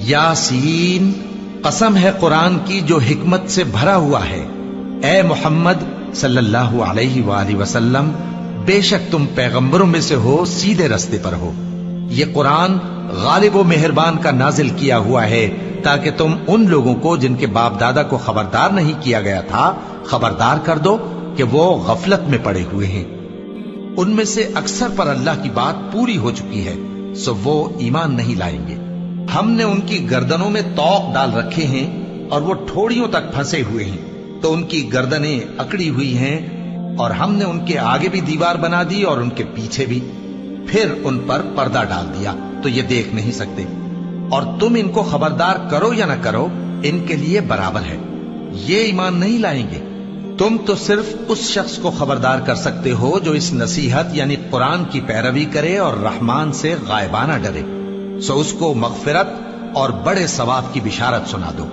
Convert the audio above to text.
यासीन, कसम है कुरान की जो हिकमत से भरा हुआ है। ए मोहम्मद सल्लल्लाहु अलैहि वसल्लम, बेशक तुम पैगंबरों में से हो, सीधे रास्ते पर हो। ये कुरान गालिब व मेहरबान का नाजिल किया हुआ है ताकि तुम उन लोगों को जिनके बाप दादा को खबरदार नहीं किया गया था खबरदार कर दो कि वो गफलत में पड़े हुए हैं। उनमें से अक्सर पर अल्लाह की बात पूरी हो चुकी है, सो वो ईमान नहीं लाएंगे। हमने उनकी गर्दनों में तौक डाल रखे हैं और वो ठोड़ियों तक फंसे हुए हैं, तो उनकी गर्दनें अकड़ी हुई हैं, और हमने उनके आगे भी दीवार बना दी और उनके पीछे भी, फिर उन पर पर्दा डाल दिया तो ये देख नहीं सकते। और तुम इनको खबरदार करो या न करो, इनके लिए बराबर है, ये ईमान नहीं लाएंगे। तुम तो सिर्फ उस शख्स को खबरदार कर सकते हो जो इस नसीहत यानी कुरान की पैरवी करे और रहमान से गायबाना डरे, सो उसको मगफिरत और बड़े सवाब की बिशारत सुना दो।